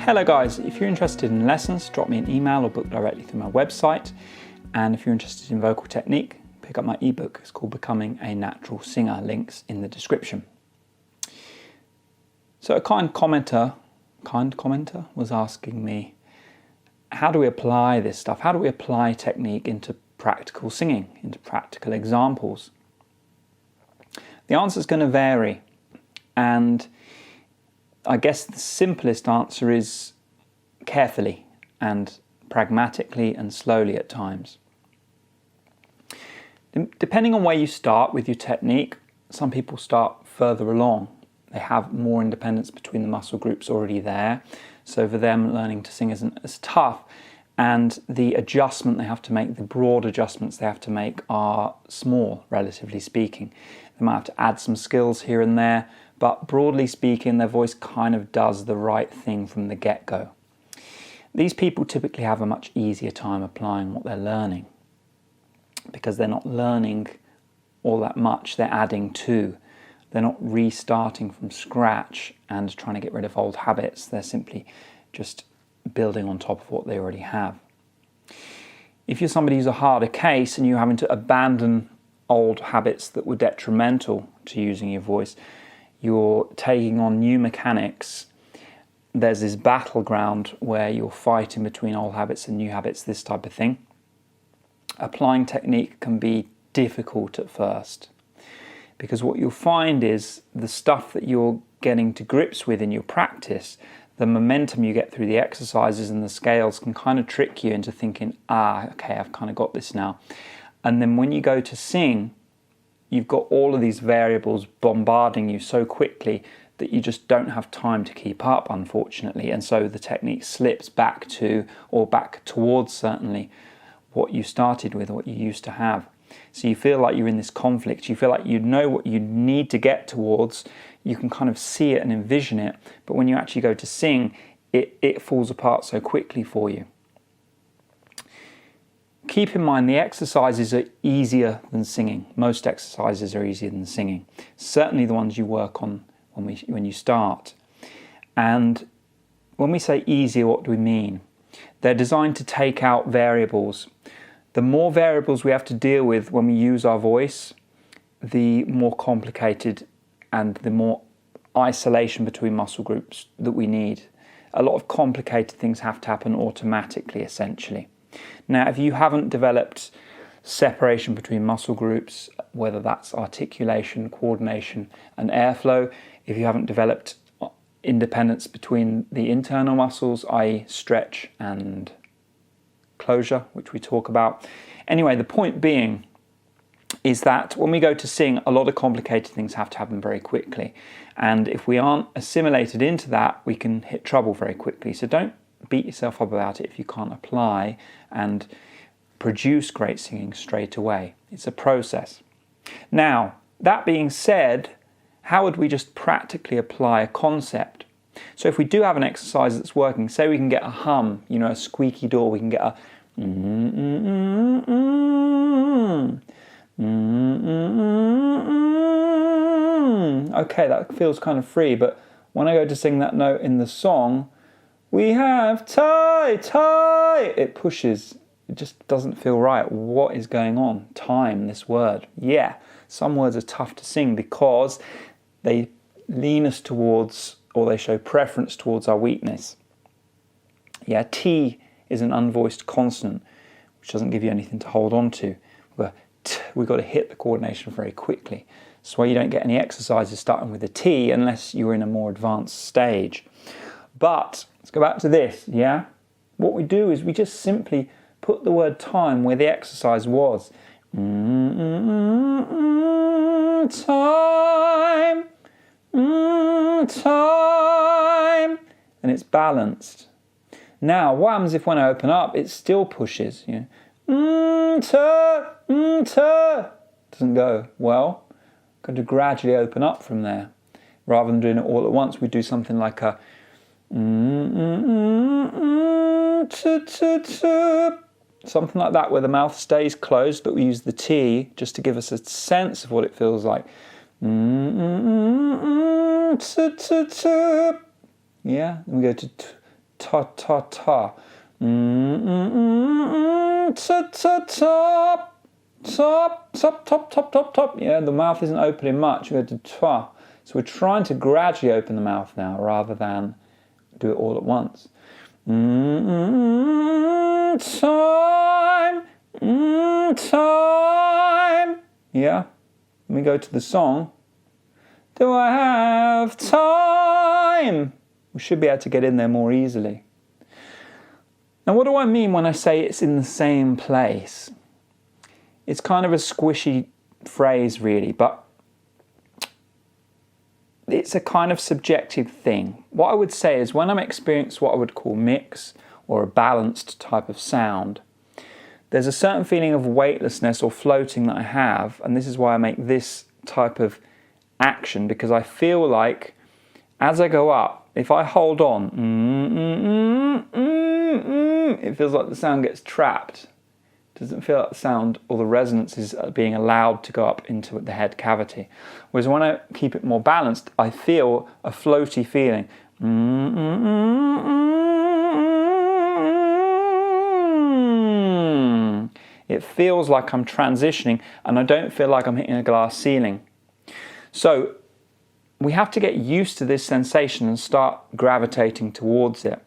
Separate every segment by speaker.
Speaker 1: Hello guys, if you're interested in lessons, drop me an email or book directly through my website. And if you're interested in vocal technique, pick up my ebook. It's called Becoming a Natural Singer. Links in the description. So a kind commenter was asking me, how do we apply this stuff? How do we apply technique into practical singing, into practical examples? The answer is going to vary, and I guess the simplest answer is carefully and pragmatically and slowly at times. Depending on where you start with your technique, some people start further along. They have more independence between the muscle groups already there, so for them learning to sing isn't as tough, and the adjustment they have to make, the broad adjustments they have to make are small, relatively speaking. They might have to add some skills here and there, but broadly speaking, their voice kind of does the right thing from the get-go. These people typically have a much easier time applying what they're learning because they're not learning all that much, they're adding to. They're not restarting from scratch and trying to get rid of old habits, they're simply just building on top of what they already have. If you're somebody who's a harder case and you're having to abandon old habits that were detrimental to using your voice, you're taking on new mechanics, there's this battleground where you're fighting between old habits and new habits, this type of thing. Applying technique can be difficult at first because what you'll find is the stuff that you're getting to grips with in your practice, the momentum you get through the exercises and the scales can kind of trick you into thinking, okay, I've kind of got this now. And then when you go to sing, you've got all of these variables bombarding you so quickly that you just don't have time to keep up, unfortunately. And so the technique slips back to, or back towards certainly, what you started with, what you used to have. So you feel like you're in this conflict. You feel like you know what you need to get towards. You can kind of see it and envision it. But when you actually go to sing, it falls apart so quickly for you. Keep in mind the exercises are easier than singing. Most exercises are easier than singing. Certainly the ones you work on when you start. And when we say easier, what do we mean? They're designed to take out variables. The more variables we have to deal with when we use our voice, the more complicated and the more isolation between muscle groups that we need. A lot of complicated things have to happen automatically, essentially. Now, if you haven't developed separation between muscle groups, whether that's articulation, coordination, and airflow, if you haven't developed independence between the internal muscles, i.e. stretch and closure, which we talk about. Anyway, the point being is that when we go to sing, a lot of complicated things have to happen very quickly. And if we aren't assimilated into that, we can hit trouble very quickly. So don't beat yourself up about it if you can't apply and produce great singing straight away. It's a process. Now, that being said, how would we just practically apply a concept? So if we do have an exercise that's working, say we can get a hum, a squeaky door, we can get a okay, that feels kind of free, but when I go to sing that note in the song, we have tie, it pushes. It just doesn't feel right. What is going on? Time, this word. Yeah, some words are tough to sing because they lean us towards, or they show preference towards our weakness. Yeah, T is an unvoiced consonant, which doesn't give you anything to hold on to. We've got to hit the coordination very quickly. That's why you don't get any exercises starting with a T unless you're in a more advanced stage. But let's go back to this, yeah? What we do is we just simply put the word time where the exercise was. Time, time, and it's balanced. Now, what happens if when I open up, it still pushes? Doesn't go. Well, I'm going to gradually open up from there. Rather than doing it all at once, we do something like a something like that, where the mouth stays closed, but we use the T just to give us a sense of what it feels like. Yeah, then we go to ta ta ta. Ta ta top. Top, top, top, top, top, top. Yeah, the mouth isn't opening much. You go to ta. So we're trying to gradually open the mouth now rather than do it all at once. Time, time. Yeah. When we go to the song, do I have time? We should be able to get in there more easily. Now, what do I mean when I say it's in the same place? It's kind of a squishy phrase, really, but it's a kind of subjective thing. What I would say is when I'm experiencing what I would call mix or a balanced type of sound, there's a certain feeling of weightlessness or floating that I have, and this is why I make this type of action, because I feel like as I go up, if I hold on, it feels like the sound gets trapped. It doesn't feel like the sound or the resonance is being allowed to go up into the head cavity. Whereas when I keep it more balanced, I feel a floaty feeling. It feels like I'm transitioning and I don't feel like I'm hitting a glass ceiling. So we have to get used to this sensation and start gravitating towards it.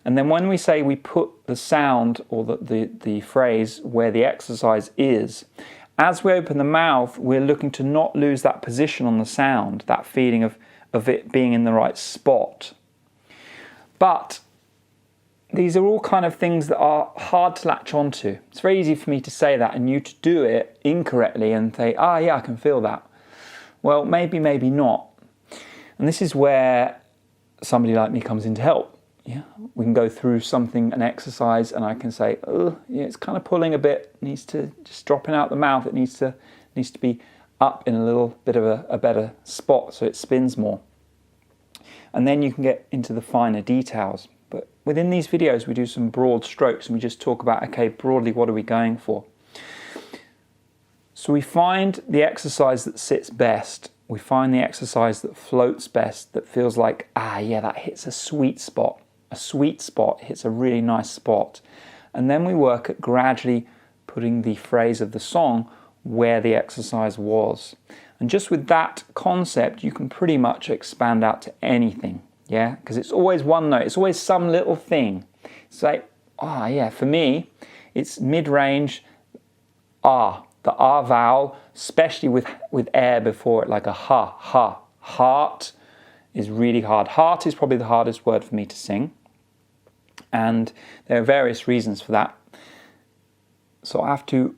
Speaker 1: And then when we say we put the sound or the phrase where the exercise is, as we open the mouth, we're looking to not lose that position on the sound, that feeling of it being in the right spot. But these are all kind of things that are hard to latch onto. It's very easy for me to say that and you to do it incorrectly and say, yeah, I can feel that. Well, maybe, maybe not. And this is where somebody like me comes in to help. Yeah, we can go through something, an exercise, and I can say, yeah, it's kind of pulling a bit, needs to just dropping out the mouth. It needs to be up in a little bit of a better spot so it spins more. And then you can get into the finer details. But within these videos, we do some broad strokes and we just talk about, okay, broadly, what are we going for? So we find the exercise that sits best. We find the exercise that floats best, that feels like, yeah, that hits a sweet spot. A sweet spot hits a really nice spot. And then we work at gradually putting the phrase of the song where the exercise was. And just with that concept, you can pretty much expand out to anything, yeah? Because it's always one note, it's always some little thing. It's like, yeah, for me, it's mid-range, the R vowel, especially with air before it, like a ha, ha. Heart is really hard. Heart is probably the hardest word for me to sing. And there are various reasons for that. So I have to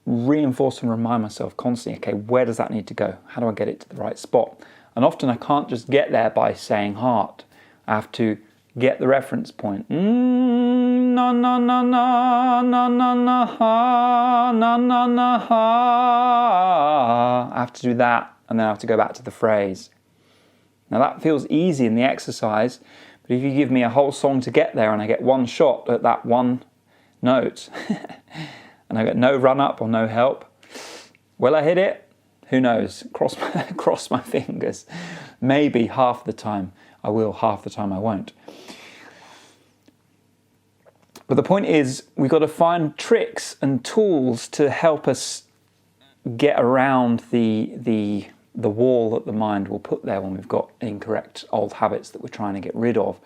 Speaker 1: reinforce and remind myself constantly, okay, where does that need to go? How do I get it to the right spot? And often I can't just get there by saying heart. I have to get the reference point. Na na na na na na na ha na na na ha. I have to do that and then I have to go back to the phrase. Now that feels easy in the exercise, but if you give me a whole song to get there and I get one shot at that one note and I get no run up or no help, will I hit it? Who knows? Cross my fingers. Maybe half the time I will, half the time I won't. But the point is, we've got to find tricks and tools to help us get around the wall that the mind will put there when we've got incorrect old habits that we're trying to get rid of.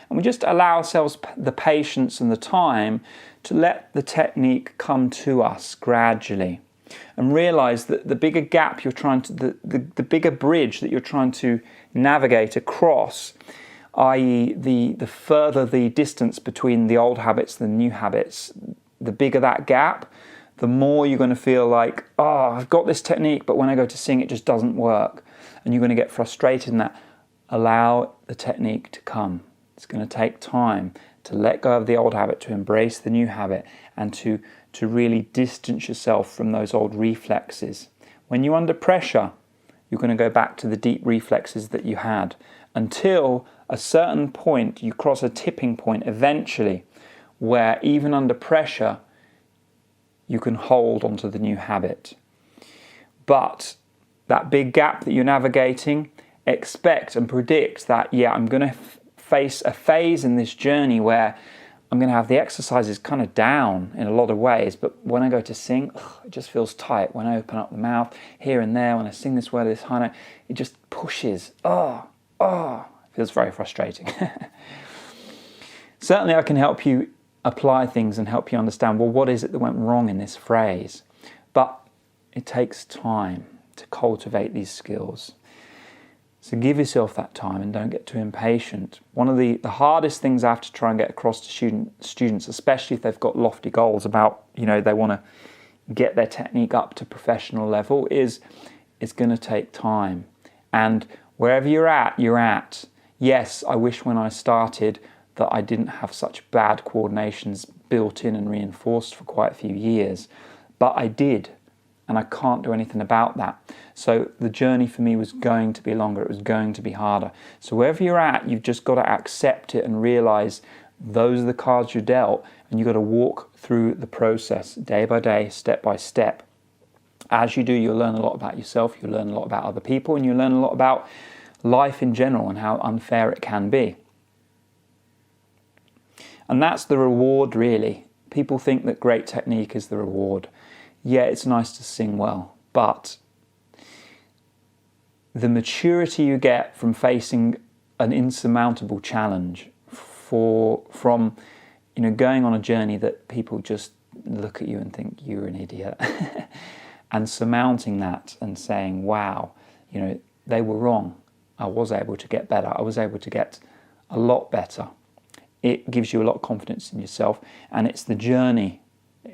Speaker 1: And we just allow ourselves the patience and the time to let the technique come to us gradually. And realize that the bigger gap you're trying to, the bigger bridge that you're trying to navigate across, i.e. the further the distance between the old habits and the new habits, the bigger that gap, the more you're going to feel like, I've got this technique, but when I go to sing, it just doesn't work. And you're going to get frustrated in that. Allow the technique to come. It's going to take time to let go of the old habit, to embrace the new habit, and to really distance yourself from those old reflexes. When you're under pressure, you're going to go back to the deep reflexes that you had until a certain point, you cross a tipping point eventually, where even under pressure, you can hold onto the new habit. But that big gap that you're navigating, expect and predict that, I'm going to face a phase in this journey where I'm going to have the exercises kind of down in a lot of ways, but when I go to sing, it just feels tight. When I open up the mouth here and there, when I sing this word, this high note, it just pushes. It feels very frustrating. Certainly I can help you apply things and help you understand, well, what is it that went wrong in this phrase? But it takes time to cultivate these skills. So give yourself that time and don't get too impatient. One of the hardest things I have to try and get across to students, especially if they've got lofty goals about, they want to get their technique up to professional level, is it's going to take time. And wherever you're at. Yes, I wish when I started that I didn't have such bad coordinations built in and reinforced for quite a few years, but I did. And I can't do anything about that. So the journey for me was going to be longer, it was going to be harder. So wherever you're at, you've just got to accept it and realize those are the cards you're dealt, and you've got to walk through the process day by day, step by step. As you do, you'll learn a lot about yourself, you'll learn a lot about other people, and you'll learn a lot about life in general and how unfair it can be. And that's the reward, really. People think that great technique is the reward. Yeah, it's nice to sing well, but the maturity you get from facing an insurmountable challenge, from going on a journey that people just look at you and think you're an idiot, and surmounting that and saying, wow, they were wrong. I was able to get better. I was able to get a lot better. It gives you a lot of confidence in yourself, and it's the journey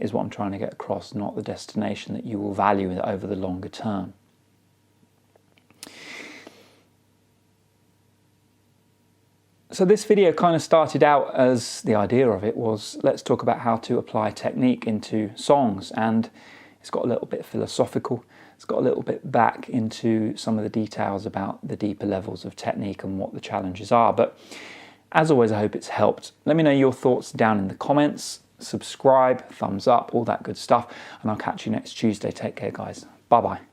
Speaker 1: is what I'm trying to get across, not the destination, that you will value it over the longer term. So this video kind of started out as, the idea of it was, let's talk about how to apply technique into songs, and it's got a little bit philosophical, it's got a little bit back into some of the details about the deeper levels of technique and what the challenges are. But as always, I hope it's helped. Let me know your thoughts down in the comments. Subscribe, thumbs up, all that good stuff, and I'll catch you next Tuesday. Take care, guys. Bye-bye.